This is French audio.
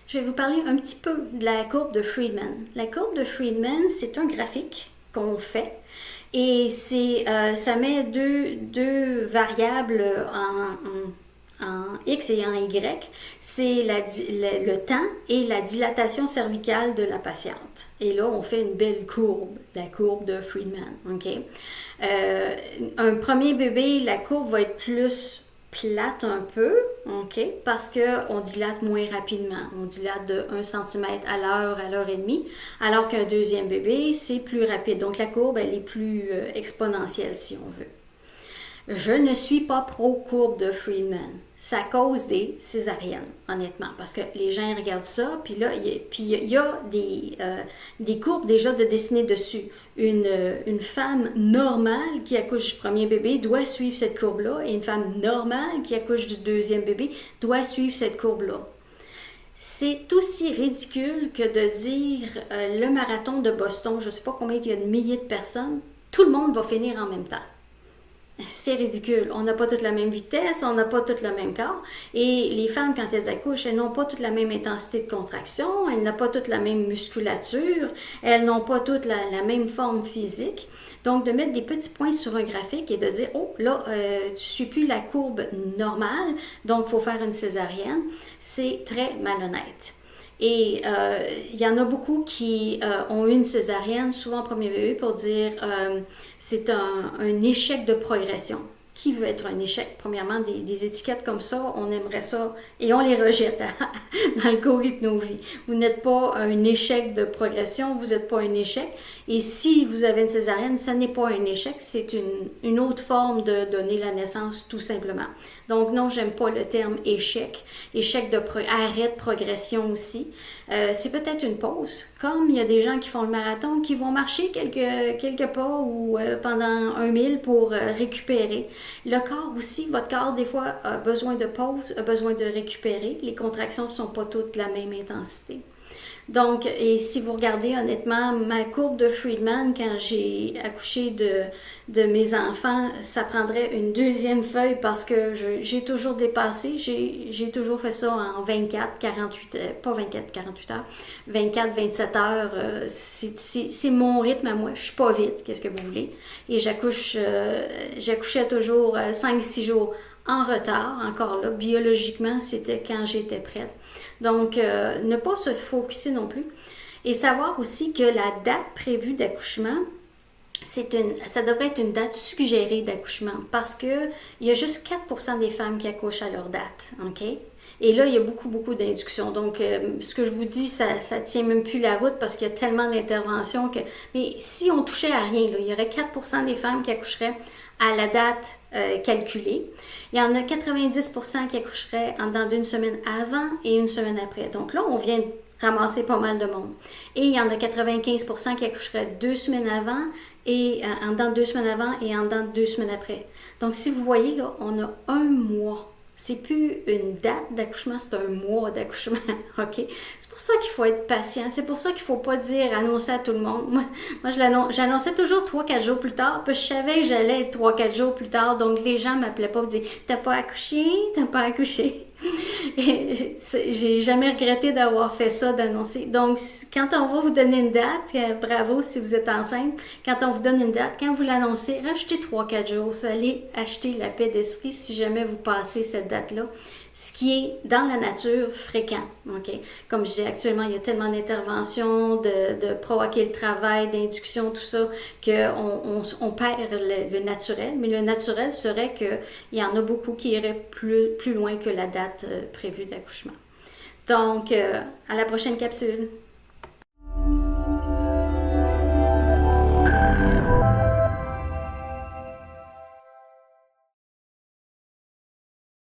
Je vais vous parler un petit peu de la courbe de Friedman. La courbe de Friedman, c'est un graphique qu'on fait et ça met deux variables en X et en Y. C'est le temps et la dilatation cervicale de la patiente. Et là, on fait une belle courbe, la courbe de Friedman. Okay? Un premier bébé, la courbe va être plus plate un peu, ok, parce qu'on dilate moins rapidement. On dilate de 1 cm à l'heure et demie, alors qu'un deuxième bébé, c'est plus rapide. Donc la courbe, elle est plus exponentielle, si on veut. Je ne suis pas pro-courbe de Friedman. Ça cause des césariennes, honnêtement, parce que les gens regardent ça, puis là, il y a des courbes déjà de dessiner dessus. Une femme normale qui accouche du premier bébé doit suivre cette courbe-là, et une femme normale qui accouche du deuxième bébé doit suivre cette courbe-là. C'est aussi ridicule que de dire le marathon de Boston, je ne sais pas combien il y a de milliers de personnes, tout le monde va finir en même temps. C'est ridicule. On n'a pas toute la même vitesse, on n'a pas tout le même corps. Et les femmes, quand elles accouchent, elles n'ont pas toute la même intensité de contraction, elles n'ont pas toute la même musculature, elles n'ont pas toute la même forme physique. Donc, de mettre des petits points sur un graphique et de dire, oh, là, tu ne suis plus la courbe normale, donc il faut faire une césarienne, c'est très malhonnête. Et il y en a beaucoup qui ont eu une césarienne, souvent premier bébé, pour dire c'est un échec de progression. Qui veut être un échec? Premièrement, des étiquettes comme ça, on aimerait ça et on les rejette dans le co-hypnovie. Vous n'êtes pas un échec de progression, vous n'êtes pas un échec. Et si vous avez une césarienne, ce n'est pas un échec, c'est une autre forme de donner la naissance, tout simplement. Donc non, j'aime pas le terme échec. Échec arrêt de progression aussi. C'est peut-être une pause. Comme il y a des gens qui font le marathon, qui vont marcher quelques pas ou pendant 1 mille pour récupérer. Le corps aussi, votre corps, des fois, a besoin de pause, a besoin de récupérer. Les contractions ne sont pas toutes de la même intensité. Donc, et si vous regardez honnêtement ma courbe de Friedman, quand j'ai accouché de mes enfants, ça prendrait une deuxième feuille parce que j'ai toujours dépassé, j'ai toujours fait ça en 24, 48, pas 24, 48 heures, 24, 27 heures, c'est mon rythme à moi, je suis pas vite, qu'est-ce que vous voulez, et j'accouchais toujours 5-6 jours en retard, encore là, biologiquement, c'était quand j'étais prête. Donc, ne pas se focusser non plus. Et savoir aussi que la date prévue d'accouchement, ça devrait être une date suggérée d'accouchement parce qu'il y a juste 4% des femmes qui accouchent à leur date. OK? Et là, il y a beaucoup d'inductions. Donc, ce que je vous dis, ça tient même plus la route parce qu'il y a tellement d'interventions que... Mais si on touchait à rien, là, il y aurait 4% des femmes qui accoucheraient à la date calculée. Il y en a 90% qui accoucheraient dans une semaine avant et une semaine après. Donc là, on vient de ramasser pas mal de monde. Et il y en a 95% qui accoucheraient 2 semaines avant et en dedans de 2 semaines avant et en dedans de 2 semaines après. Donc si vous voyez, là, on a 1 mois. C'est plus une date d'accouchement, c'est un mois d'accouchement, OK? C'est pour ça qu'il faut être patient. C'est pour ça qu'il ne faut pas dire annoncer à tout le monde. Moi j'annonçais toujours 3-4 jours plus tard, puis je savais que j'allais être 3-4 jours plus tard, donc les gens ne m'appelaient pas pour dire « T'as pas accouché? T'as pas accouché? » Et j'ai jamais regretté d'avoir fait ça, d'annoncer. Donc, quand on va vous donner une date, bravo si vous êtes enceinte, quand on vous donne une date, quand vous l'annoncez, rajoutez 3-4 jours. Vous allez acheter la paix d'esprit si jamais vous passez cette date-là. Ce qui est dans la nature fréquent. Okay? Comme je dis actuellement, il y a tellement d'interventions, de provoquer le travail, d'induction, tout ça, qu'on perd le naturel. Mais le naturel serait qu'il y en a beaucoup qui iraient plus loin que la date prévue d'accouchement. Donc, à la prochaine capsule.